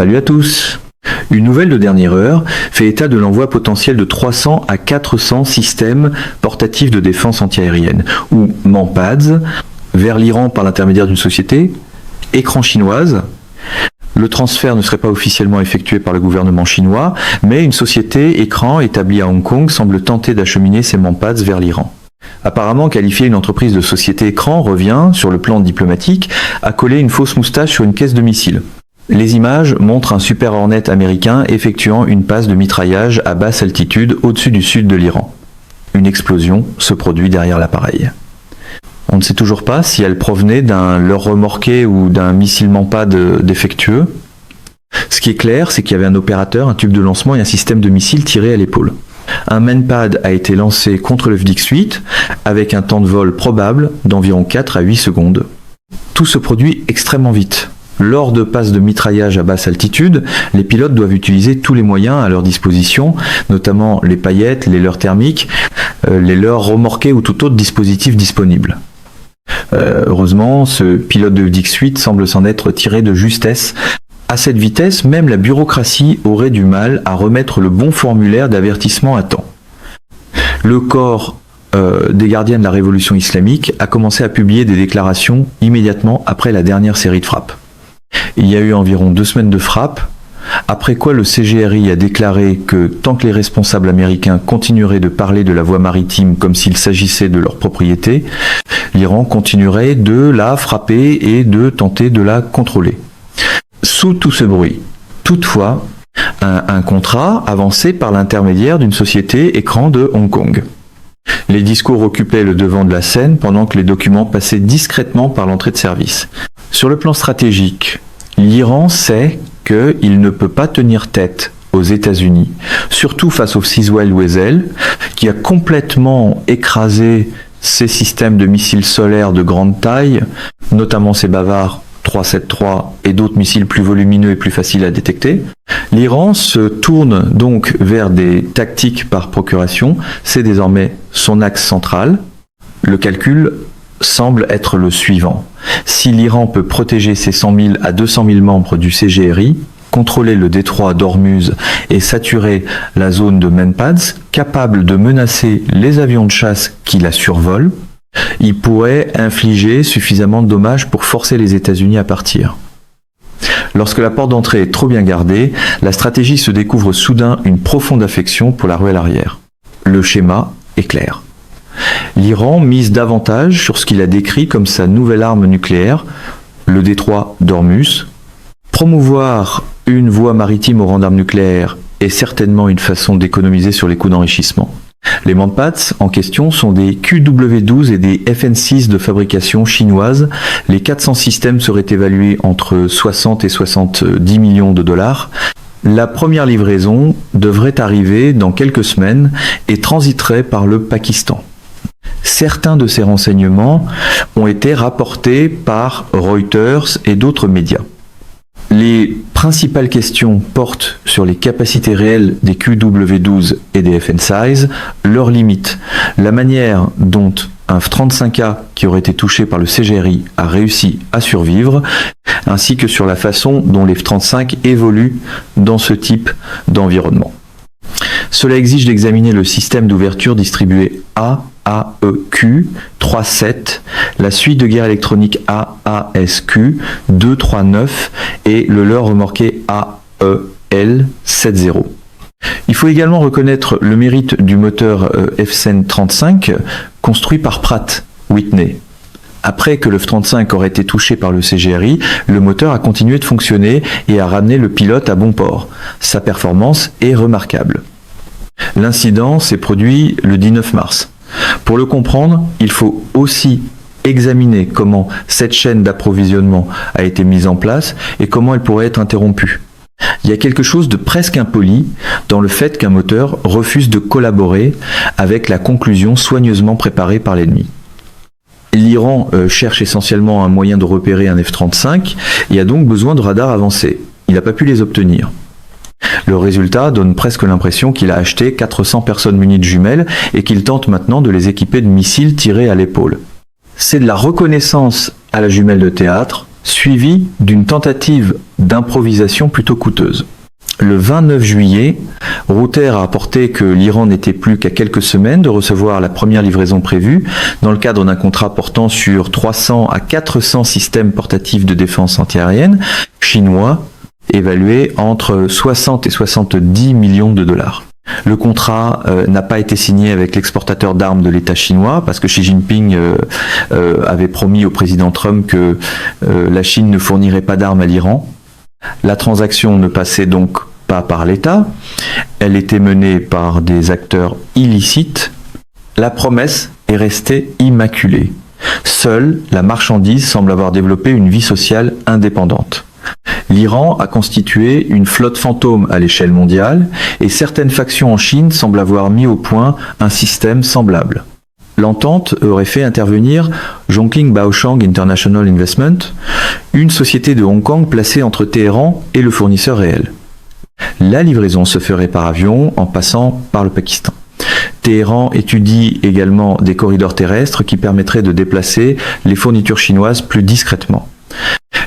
Salut à tous! Une nouvelle de dernière heure fait état de l'envoi potentiel de 300 à 400 systèmes portatifs de défense antiaérienne, ou MANPADS, vers l'Iran par l'intermédiaire d'une société, Écran chinoise. Le transfert ne serait pas officiellement effectué par le gouvernement chinois, mais une société Écran établie à Hong Kong semble tenter d'acheminer ces MANPADS vers l'Iran. Apparemment, qualifier une entreprise de société Écran revient, sur le plan diplomatique, à coller une fausse moustache sur une caisse de missiles. Les images montrent un Super Hornet américain effectuant une passe de mitraillage à basse altitude au-dessus du sud de l'Iran. Une explosion se produit derrière l'appareil. On ne sait toujours pas si elle provenait d'un leurre remorqué ou d'un missile MANPAD défectueux. Ce qui est clair, c'est qu'il y avait un opérateur, un tube de lancement et un système de missile tiré à l'épaule. Un MANPAD a été lancé contre le FDX-8 avec un temps de vol probable d'environ 4 à 8 secondes. Tout se produit extrêmement vite. Lors de passes de mitraillage à basse altitude, les pilotes doivent utiliser tous les moyens à leur disposition, notamment les paillettes, les leurres thermiques, les leurres remorquées ou tout autre dispositif disponible. Heureusement, ce pilote de FDX-8 semble s'en être tiré de justesse. À cette vitesse, même la bureaucratie aurait du mal à remettre le bon formulaire d'avertissement à temps. Le corps des gardiens de la révolution islamique a commencé à publier des déclarations immédiatement après la dernière série de frappes. Il y a eu environ 2 semaines de frappes, après quoi le CGRI a déclaré que tant que les responsables américains continueraient de parler de la voie maritime comme s'il s'agissait de leur propriété, l'Iran continuerait de la frapper et de tenter de la contrôler. Sous tout ce bruit, toutefois, un contrat avancé par l'intermédiaire d'une société Écran de Hong Kong. Les discours occupaient le devant de la scène pendant que les documents passaient discrètement par l'entrée de service. Sur le plan stratégique, l'Iran sait qu'il ne peut pas tenir tête aux États-Unis, surtout face au Sizwell-Wezel, qui a complètement écrasé ses systèmes de missiles solaires de grande taille, notamment ses Bavar 373 et d'autres missiles plus volumineux et plus faciles à détecter. L'Iran se tourne donc vers des tactiques par procuration, c'est désormais son axe central. Le calcul semble être le suivant. Si l'Iran peut protéger ses 100 000 à 200 000 membres du CGRI, contrôler le détroit d'Ormuz et saturer la zone de MANPADS, capable de menacer les avions de chasse qui la survolent, il pourrait infliger suffisamment de dommages pour forcer les États-Unis à partir. Lorsque la porte d'entrée est trop bien gardée, la stratégie se découvre soudain une profonde affection pour la ruelle arrière. Le schéma est clair. L'Iran mise davantage sur ce qu'il a décrit comme sa nouvelle arme nucléaire, le détroit d'Ormuz. Promouvoir une voie maritime au rang d'arme nucléaire est certainement une façon d'économiser sur les coûts d'enrichissement. Les MANPADS en question sont des QW12 et des FN6 de fabrication chinoise. Les 400 systèmes seraient évalués entre 60 et 70 millions de dollars. La première livraison devrait arriver dans quelques semaines et transiterait par le Pakistan. Certains de ces renseignements ont été rapportés par Reuters et d'autres médias. Les principales questions portent sur les capacités réelles des QW12 et des FN6, leurs limites, la manière dont un F-35A qui aurait été touché par le CGRI a réussi à survivre, ainsi que sur la façon dont les F-35 évoluent dans ce type d'environnement. Cela exige d'examiner le système d'ouverture distribué AAEQ 37, la suite de guerre électronique AASQ 239 et le leurre remorqué AEL 70. Il faut également reconnaître le mérite du moteur FCEN 35 construit par Pratt Whitney. Après que le F-35 aurait été touché par le CGRI, le moteur a continué de fonctionner et a ramené le pilote à bon port. Sa performance est remarquable. L'incident s'est produit le 19 mars. Pour le comprendre, il faut aussi examiner comment cette chaîne d'approvisionnement a été mise en place et comment elle pourrait être interrompue. Il y a quelque chose de presque impoli dans le fait qu'un moteur refuse de collaborer avec la conclusion soigneusement préparée par l'ennemi. L'Iran cherche essentiellement un moyen de repérer un F-35 et a donc besoin de radars avancés. Il n'a pas pu les obtenir. Le résultat donne presque l'impression qu'il a acheté 400 personnes munies de jumelles et qu'il tente maintenant de les équiper de missiles tirés à l'épaule. C'est de la reconnaissance à la jumelle de théâtre, suivi d'une tentative d'improvisation plutôt coûteuse. Le 29 juillet, Reuters a rapporté que l'Iran n'était plus qu'à quelques semaines de recevoir la première livraison prévue dans le cadre d'un contrat portant sur 300 à 400 systèmes portatifs de défense antiaérienne chinois évalués entre 60 et 70 millions de dollars. Le contrat n'a pas été signé avec l'exportateur d'armes de l'État chinois parce que Xi Jinping avait promis au président Trump que la Chine ne fournirait pas d'armes à l'Iran. La transaction ne passait donc pas par l'État, elle était menée par des acteurs illicites. La promesse est restée immaculée. Seule la marchandise semble avoir développé une vie sociale indépendante. L'Iran a constitué une flotte fantôme à l'échelle mondiale et certaines factions en Chine semblent avoir mis au point un système semblable. L'entente aurait fait intervenir Zhongqing Baoshang International Investment, une société de Hong Kong placée entre Téhéran et le fournisseur réel. La livraison se ferait par avion en passant par le Pakistan. Téhéran étudie également des corridors terrestres qui permettraient de déplacer les fournitures chinoises plus discrètement.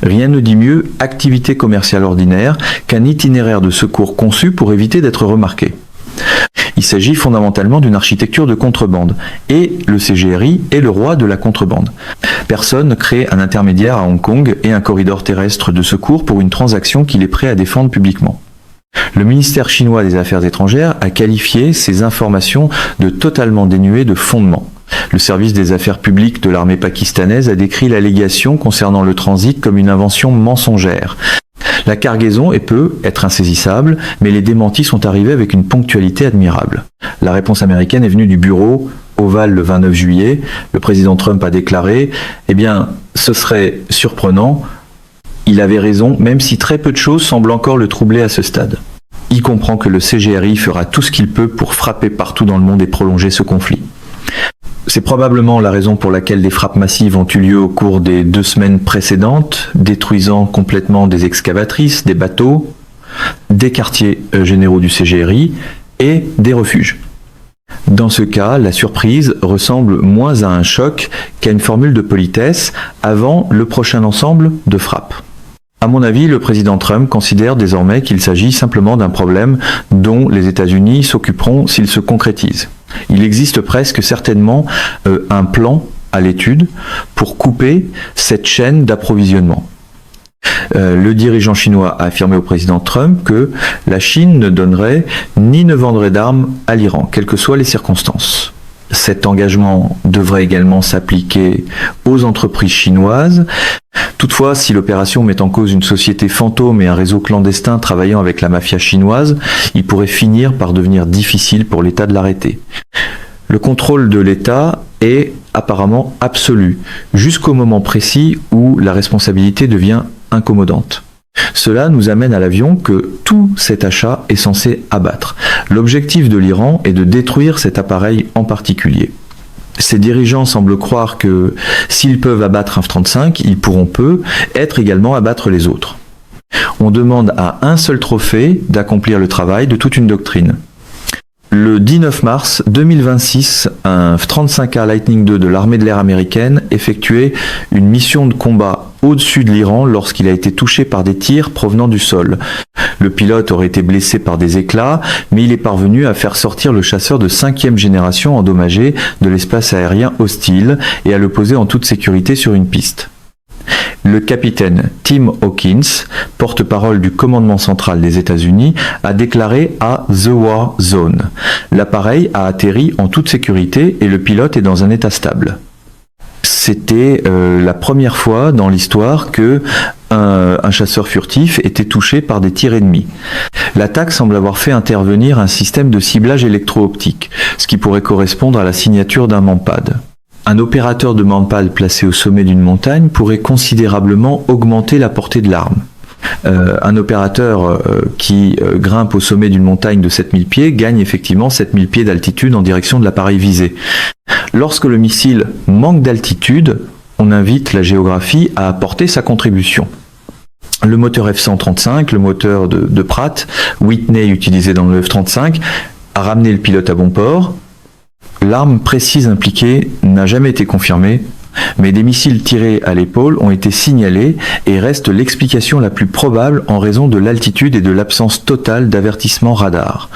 Rien ne dit mieux activité commerciale ordinaire qu'un itinéraire de secours conçu pour éviter d'être remarqué. Il s'agit fondamentalement d'une architecture de contrebande, et le CGRI est le roi de la contrebande. Personne ne crée un intermédiaire à Hong Kong et un corridor terrestre de secours pour une transaction qu'il est prêt à défendre publiquement. Le ministère chinois des Affaires étrangères a qualifié ces informations de totalement dénuées de fondement. Le service des affaires publiques de l'armée pakistanaise a décrit l'allégation concernant le transit comme une invention mensongère. La cargaison peut être insaisissable, mais les démentis sont arrivés avec une ponctualité admirable. La réponse américaine est venue du bureau ovale le 29 juillet. Le président Trump a déclaré « Eh bien, ce serait surprenant. Il avait raison, même si très peu de choses semblent encore le troubler à ce stade. Il comprend que le CGRI fera tout ce qu'il peut pour frapper partout dans le monde et prolonger ce conflit. » C'est probablement la raison pour laquelle des frappes massives ont eu lieu au cours des 2 semaines précédentes, détruisant complètement des excavatrices, des bateaux, des quartiers généraux du CGRI et des refuges. Dans ce cas, la surprise ressemble moins à un choc qu'à une formule de politesse avant le prochain ensemble de frappes. À mon avis, le président Trump considère désormais qu'il s'agit simplement d'un problème dont les États-Unis s'occuperont s'il se concrétise. Il existe presque certainement un plan à l'étude pour couper cette chaîne d'approvisionnement. Le dirigeant chinois a affirmé au président Trump que la Chine ne donnerait ni ne vendrait d'armes à l'Iran, quelles que soient les circonstances. Cet engagement devrait également s'appliquer aux entreprises chinoises. Toutefois, si l'opération met en cause une société fantôme et un réseau clandestin travaillant avec la mafia chinoise, il pourrait finir par devenir difficile pour l'État de l'arrêter. Le contrôle de l'État est apparemment absolu, jusqu'au moment précis où la responsabilité devient incommodante. Cela nous amène à l'avion que tout cet achat est censé abattre. L'objectif de l'Iran est de détruire cet appareil en particulier. Ces dirigeants semblent croire que s'ils peuvent abattre un F-35, ils pourront être également abattre les autres. On demande à un seul trophée d'accomplir le travail de toute une doctrine. Le 19 mars 2026, un F-35A Lightning II de l'armée de l'air américaine effectuait une mission de combat au-dessus de l'Iran lorsqu'il a été touché par des tirs provenant du sol. Le pilote aurait été blessé par des éclats, mais il est parvenu à faire sortir le chasseur de 5e génération endommagé de l'espace aérien hostile et à le poser en toute sécurité sur une piste. Le capitaine Tim Hawkins, porte-parole du commandement central des États-Unis, a déclaré à The War Zone. L'appareil a atterri en toute sécurité et le pilote est dans un état stable. C'était la première fois dans l'histoire que un chasseur furtif était touché par des tirs ennemis. L'attaque semble avoir fait intervenir un système de ciblage électro-optique, ce qui pourrait correspondre à la signature d'un manpad. Un opérateur de manpad placé au sommet d'une montagne pourrait considérablement augmenter la portée de l'arme. Un opérateur qui grimpe au sommet d'une montagne de 7000 pieds gagne effectivement 7000 pieds d'altitude en direction de l'appareil visé. Lorsque le missile manque d'altitude, on invite la géographie à apporter sa contribution. Le moteur F-135, le moteur de Pratt, Whitney utilisé dans le F-35, a ramené le pilote à bon port. L'arme précise impliquée n'a jamais été confirmée Mais des missiles tirés à l'épaule ont été signalés et restent l'explication la plus probable en raison de l'altitude et de l'absence totale d'avertissement radar.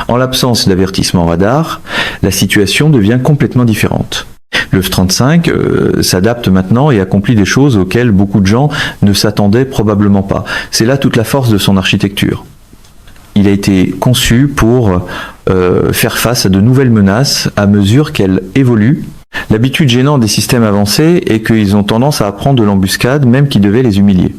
En l'absence d'avertissement radar, la situation devient complètement différente. Le F-35 s'adapte maintenant et accomplit des choses auxquelles beaucoup de gens ne s'attendaient probablement pas. C'est là toute la force de son architecture. Il a été conçu pour faire face à de nouvelles menaces à mesure qu'elles évoluent. L'habitude gênante des systèmes avancés est qu'ils ont tendance à apprendre de l'embuscade, même qui devait les humilier.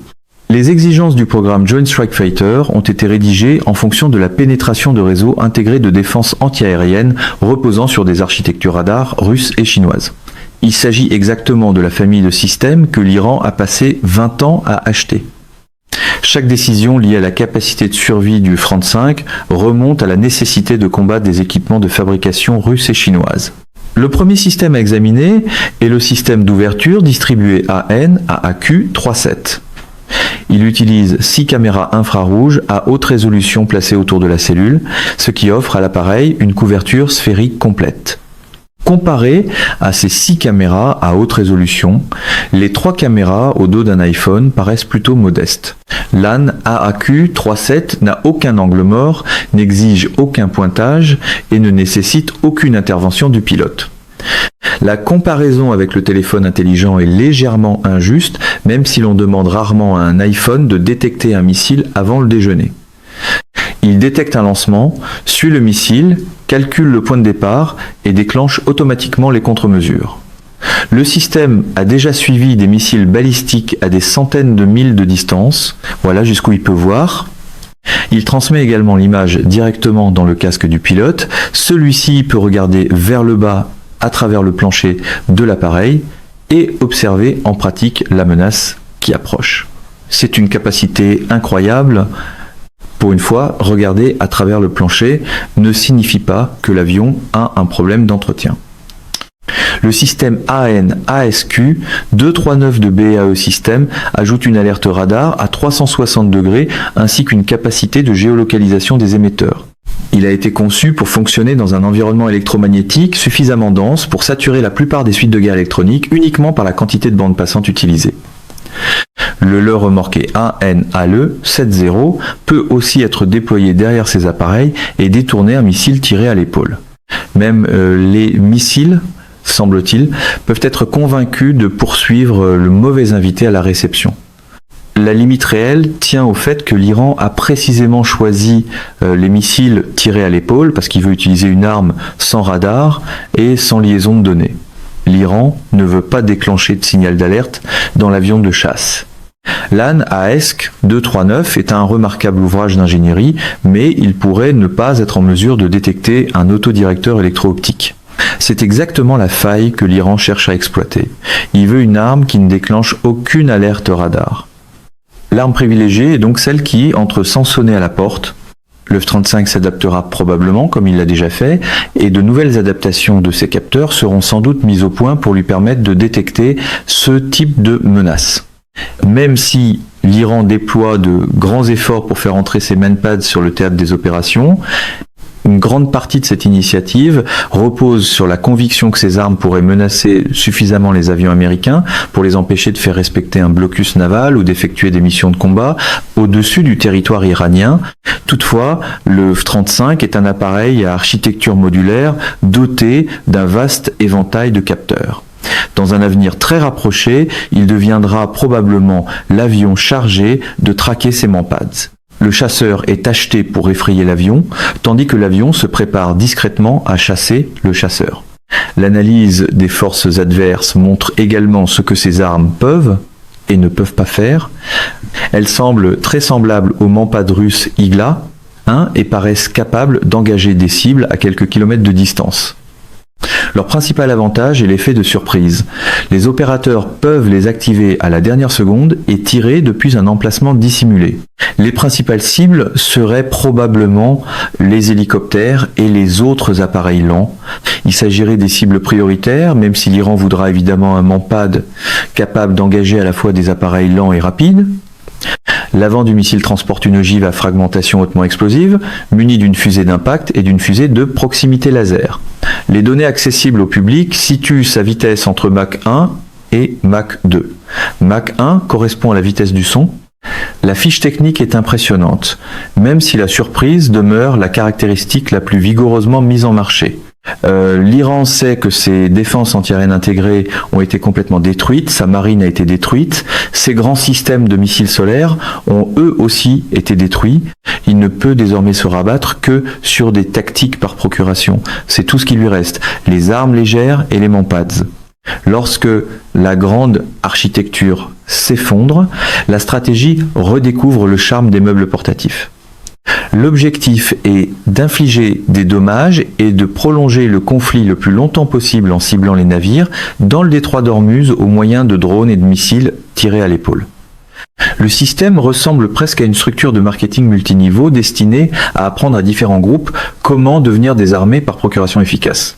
Les exigences du programme Joint Strike Fighter ont été rédigées en fonction de la pénétration de réseaux intégrés de défense antiaérienne reposant sur des architectures radars russes et chinoises. Il s'agit exactement de la famille de systèmes que l'Iran a passé 20 ans à acheter. Chaque décision liée à la capacité de survie du F-35 remonte à la nécessité de combattre des équipements de fabrication russes et chinoises. Le premier système à examiner est le système d'ouverture distribué AN/AAQ-37. Il utilise 6 caméras infrarouges à haute résolution placées autour de la cellule, ce qui offre à l'appareil une couverture sphérique complète. Comparé à ces 6 caméras à haute résolution, les 3 caméras au dos d'un iPhone paraissent plutôt modestes. L'AN/AAQ-37 n'a aucun angle mort, n'exige aucun pointage et ne nécessite aucune intervention du pilote. La comparaison avec le téléphone intelligent est légèrement injuste, même si l'on demande rarement à un iPhone de détecter un missile avant le déjeuner. Il détecte un lancement, suit le missile, calcule le point de départ et déclenche automatiquement les contre-mesures. Le système a déjà suivi des missiles balistiques à des centaines de milles de distance, voilà jusqu'où il peut voir. Il transmet également l'image directement dans le casque du pilote. Celui-ci peut regarder vers le bas à travers le plancher de l'appareil et observer en pratique la menace qui approche. C'est une capacité incroyable. Pour une fois, regarder à travers le plancher ne signifie pas que l'avion a un problème d'entretien. Le système AN/ASQ 239 de BAE System ajoute une alerte radar à 360 degrés ainsi qu'une capacité de géolocalisation des émetteurs. Il a été conçu pour fonctionner dans un environnement électromagnétique suffisamment dense pour saturer la plupart des suites de guerre électronique uniquement par la quantité de bandes passantes utilisée. Le leurre remorqué AN/ALE-70 peut aussi être déployé derrière ces appareils et détourner un missile tiré à l'épaule. Même les missiles, semble-t-il, peuvent être convaincus de poursuivre le mauvais invité à la réception. La limite réelle tient au fait que l'Iran a précisément choisi les missiles tirés à l'épaule parce qu'il veut utiliser une arme sans radar et sans liaison de données. L'Iran ne veut pas déclencher de signal d'alerte dans l'avion de chasse. L'AN/AESC 239 est un remarquable ouvrage d'ingénierie, mais il pourrait ne pas être en mesure de détecter un autodirecteur électro-optique. C'est exactement la faille que l'Iran cherche à exploiter. Il veut une arme qui ne déclenche aucune alerte radar. L'arme privilégiée est donc celle qui entre sans sonner à la porte. Le F-35 s'adaptera probablement, comme il l'a déjà fait, et de nouvelles adaptations de ses capteurs seront sans doute mises au point pour lui permettre de détecter ce type de menace. Même si l'Iran déploie de grands efforts pour faire entrer ses manpads sur le théâtre des opérations, une grande partie de cette initiative repose sur la conviction que ces armes pourraient menacer suffisamment les avions américains pour les empêcher de faire respecter un blocus naval ou d'effectuer des missions de combat au-dessus du territoire iranien. Toutefois, le F-35 est un appareil à architecture modulaire doté d'un vaste éventail de capteurs. Dans un avenir très rapproché, il deviendra probablement l'avion chargé de traquer ses manpads. Le chasseur est acheté pour effrayer l'avion, tandis que l'avion se prépare discrètement à chasser le chasseur. L'analyse des forces adverses montre également ce que ces armes peuvent et ne peuvent pas faire. Elles semblent très semblables aux manpads russes Igla et paraissent capables d'engager des cibles à quelques kilomètres de distance. Leur principal avantage est l'effet de surprise. Les opérateurs peuvent les activer à la dernière seconde et tirer depuis un emplacement dissimulé. Les principales cibles seraient probablement les hélicoptères et les autres appareils lents. Il s'agirait des cibles prioritaires, même si l'Iran voudra évidemment un manpad capable d'engager à la fois des appareils lents et rapides. L'avant du missile transporte une ogive à fragmentation hautement explosive, munie d'une fusée d'impact et d'une fusée de proximité laser. Les données accessibles au public situent sa vitesse entre Mach 1 et Mach 2. Mach 1 correspond à la vitesse du son. La fiche technique est impressionnante, même si la surprise demeure la caractéristique la plus vigoureusement mise en marché. L'Iran sait que ses défenses antiaériennes intégrées ont été complètement détruites, sa marine a été détruite, ses grands systèmes de missiles solaires ont eux aussi été détruits. Il ne peut désormais se rabattre que sur des tactiques par procuration. C'est tout ce qui lui reste, les armes légères et les Mampads. Lorsque la grande architecture s'effondre, la stratégie redécouvre le charme des meubles portatifs. L'objectif est d'infliger des dommages et de prolonger le conflit le plus longtemps possible en ciblant les navires dans le détroit d'Ormuz au moyen de drones et de missiles tirés à l'épaule. Le système ressemble presque à une structure de marketing multiniveau destinée à apprendre à différents groupes comment devenir des armées par procuration efficace.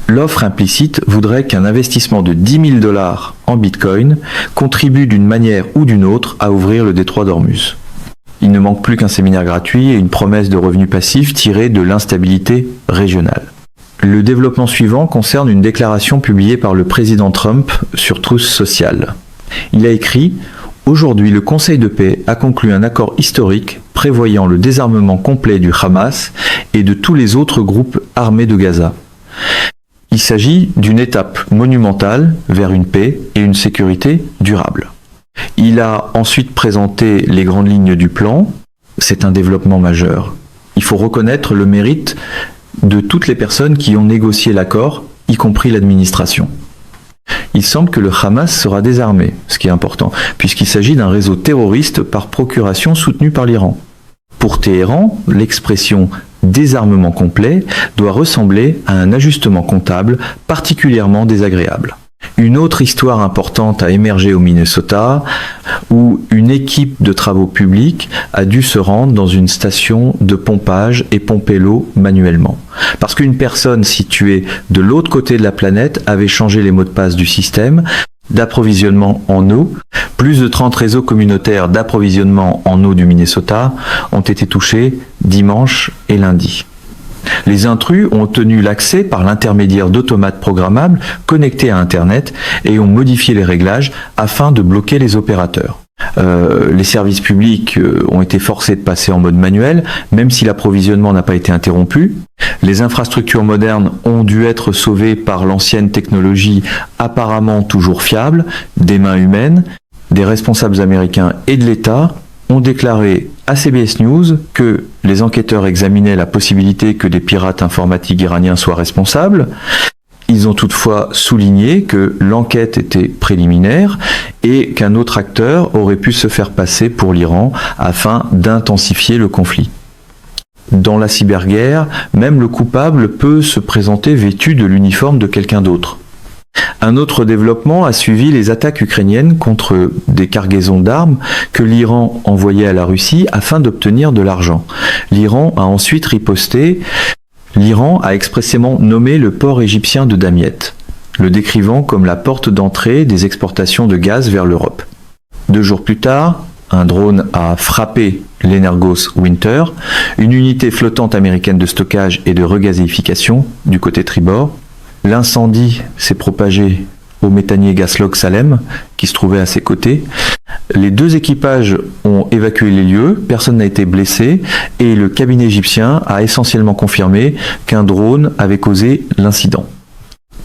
L'offre implicite voudrait qu'un investissement de 10 000 $ en Bitcoin contribue d'une manière ou d'une autre à ouvrir le détroit d'Ormuz. Il ne manque plus qu'un séminaire gratuit et une promesse de revenus passifs tirés de l'instabilité régionale. Le développement suivant concerne une déclaration publiée par le président Trump sur Truth Social. Il a écrit « Aujourd'hui, le Conseil de paix a conclu un accord historique prévoyant le désarmement complet du Hamas et de tous les autres groupes armés de Gaza. Il s'agit d'une étape monumentale vers une paix et une sécurité durable. » Il a ensuite présenté les grandes lignes du plan. C'est un développement majeur. Il faut reconnaître le mérite de toutes les personnes qui ont négocié l'accord, y compris l'administration. Il semble que le Hamas sera désarmé, ce qui est important, puisqu'il s'agit d'un réseau terroriste par procuration soutenu par l'Iran. Pour Téhéran, l'expression « désarmement complet » doit ressembler à un ajustement comptable particulièrement désagréable. Une autre histoire importante a émergé au Minnesota, où une équipe de travaux publics a dû se rendre dans une station de pompage et pomper l'eau manuellement. Parce qu'une personne située de l'autre côté de la planète avait changé les mots de passe du système d'approvisionnement en eau. Plus de 30 réseaux communautaires d'approvisionnement en eau du Minnesota ont été touchés dimanche et lundi. Les intrus ont obtenu l'accès par l'intermédiaire d'automates programmables connectés à Internet et ont modifié les réglages afin de bloquer les opérateurs. Les services publics ont été forcés de passer en mode manuel, même si l'approvisionnement n'a pas été interrompu. Les infrastructures modernes ont dû être sauvées par l'ancienne technologie apparemment toujours fiable, des mains humaines. Des responsables américains et de l'État ont déclaré à CBS News que les enquêteurs examinaient la possibilité que des pirates informatiques iraniens soient responsables. Ils ont toutefois souligné que l'enquête était préliminaire et qu'un autre acteur aurait pu se faire passer pour l'Iran afin d'intensifier le conflit. Dans la cyberguerre, même le coupable peut se présenter vêtu de l'uniforme de quelqu'un d'autre. Un autre développement a suivi les attaques ukrainiennes contre des cargaisons d'armes que l'Iran envoyait à la Russie afin d'obtenir de l'argent. L'Iran a ensuite riposté. L'Iran a expressément nommé le port égyptien de Damiette, le décrivant comme la porte d'entrée des exportations de gaz vers l'Europe. 2 jours plus tard, un drone a frappé l'Energos Winter, une unité flottante américaine de stockage et de regazéification du côté tribord. L'incendie s'est propagé au méthanier Gaslog Salem, qui se trouvait à ses côtés. Les 2 équipages ont évacué les lieux, personne n'a été blessé, et le cabinet égyptien a essentiellement confirmé qu'un drone avait causé l'incident.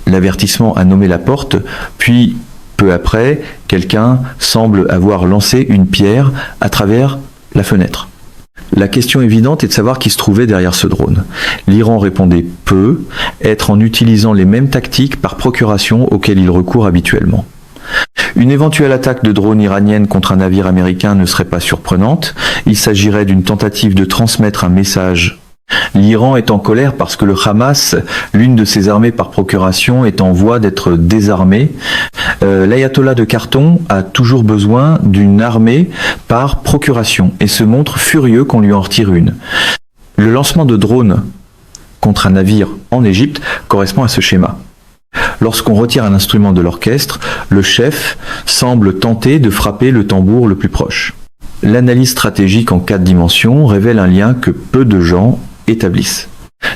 L'avertissement a nommé la porte, puis peu après, quelqu'un semble avoir lancé une pierre à travers la fenêtre. La question évidente est de savoir qui se trouvait derrière ce drone. L'Iran répondait peu, être en utilisant les mêmes tactiques par procuration auxquelles il recourt habituellement. Une éventuelle attaque de drone iranienne contre un navire américain ne serait pas surprenante. Il s'agirait d'une tentative de transmettre un message. L'Iran est en colère parce que le Hamas, l'une de ses armées par procuration, est en voie d'être désarmée. L'ayatollah de carton a toujours besoin d'une armée par procuration et se montre furieux qu'on lui en retire une. Le lancement de drones contre un navire en Égypte correspond à ce schéma. Lorsqu'on retire un instrument de l'orchestre, le chef semble tenter de frapper le tambour le plus proche. L'analyse stratégique en 4 dimensions révèle un lien que peu de gens établissent.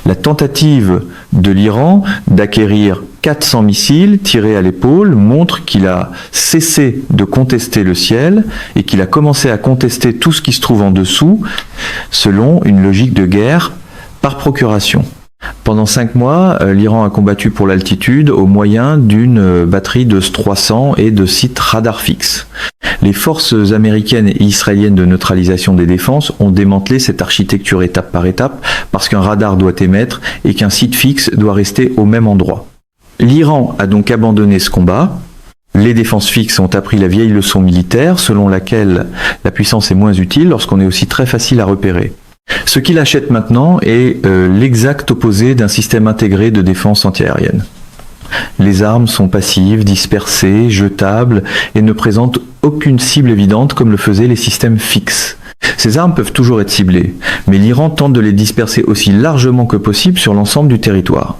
La tentative de l'Iran d'acquérir 400 missiles tirés à l'épaule montre qu'il a cessé de contester le ciel et qu'il a commencé à contester tout ce qui se trouve en dessous selon une logique de guerre par procuration. Pendant 5 mois, l'Iran a combattu pour l'altitude au moyen d'une batterie de S-300 et de sites radar fixes. Les forces américaines et israéliennes de neutralisation des défenses ont démantelé cette architecture étape par étape parce qu'un radar doit émettre et qu'un site fixe doit rester au même endroit. L'Iran a donc abandonné ce combat. Les défenses fixes ont appris la vieille leçon militaire selon laquelle la puissance est moins utile lorsqu'on est aussi très facile à repérer. Ce qu'il achète maintenant est l'exact opposé d'un système intégré de défense antiaérienne. Les armes sont passives, dispersées, jetables et ne présentent aucune cible évidente comme le faisaient les systèmes fixes. Ces armes peuvent toujours être ciblées, mais l'Iran tente de les disperser aussi largement que possible sur l'ensemble du territoire.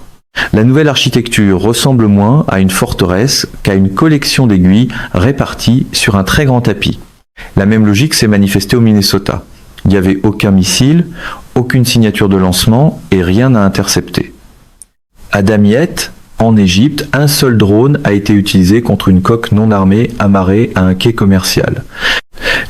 La nouvelle architecture ressemble moins à une forteresse qu'à une collection d'aiguilles réparties sur un très grand tapis. La même logique s'est manifestée au Minnesota. Il n'y avait aucun missile, aucune signature de lancement et rien à intercepter. À Damiette, en Égypte, un seul drone a été utilisé contre une coque non armée amarrée à un quai commercial.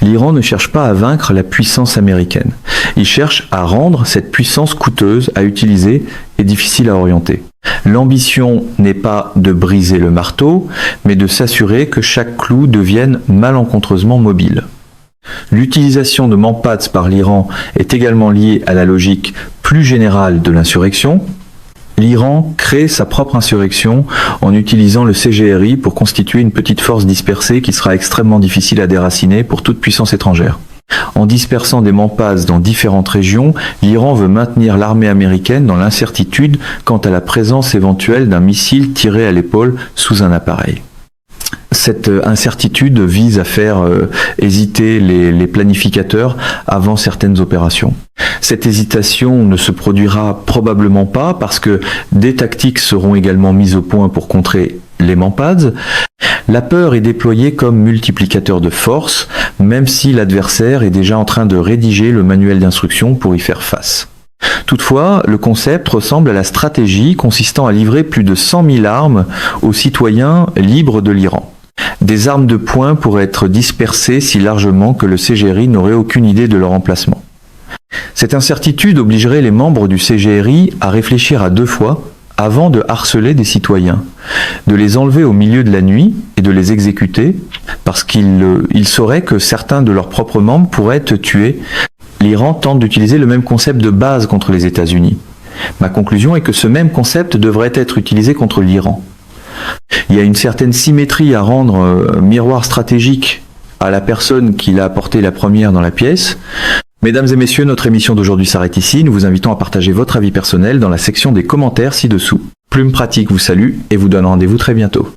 L'Iran ne cherche pas à vaincre la puissance américaine. Il cherche à rendre cette puissance coûteuse à utiliser et difficile à orienter. L'ambition n'est pas de briser le marteau, mais de s'assurer que chaque clou devienne malencontreusement mobile. L'utilisation de Mampads par l'Iran est également liée à la logique plus générale de l'insurrection. L'Iran crée sa propre insurrection en utilisant le CGRI pour constituer une petite force dispersée qui sera extrêmement difficile à déraciner pour toute puissance étrangère. En dispersant des Mampads dans différentes régions, l'Iran veut maintenir l'armée américaine dans l'incertitude quant à la présence éventuelle d'un missile tiré à l'épaule sous un appareil. Cette incertitude vise à faire hésiter les planificateurs avant certaines opérations. Cette hésitation ne se produira probablement pas parce que des tactiques seront également mises au point pour contrer les Mampads. La peur est déployée comme multiplicateur de force, même si l'adversaire est déjà en train de rédiger le manuel d'instruction pour y faire face. Toutefois, le concept ressemble à la stratégie consistant à livrer plus de 100 000 armes aux citoyens libres de l'Iran. Des armes de poing pourraient être dispersées si largement que le CGRI n'aurait aucune idée de leur emplacement. Cette incertitude obligerait les membres du CGRI à réfléchir à 2 fois avant de harceler des citoyens, de les enlever au milieu de la nuit et de les exécuter parce qu'ils sauraient que certains de leurs propres membres pourraient être tués. L'Iran tente d'utiliser le même concept de base contre les États-Unis. Ma conclusion est que ce même concept devrait être utilisé contre l'Iran. Il y a une certaine symétrie à rendre miroir stratégique à la personne qui l'a apporté la première dans la pièce. Mesdames et messieurs, notre émission d'aujourd'hui s'arrête ici. Nous vous invitons à partager votre avis personnel dans la section des commentaires ci-dessous. Plume Pratique vous salue et vous donne rendez-vous très bientôt.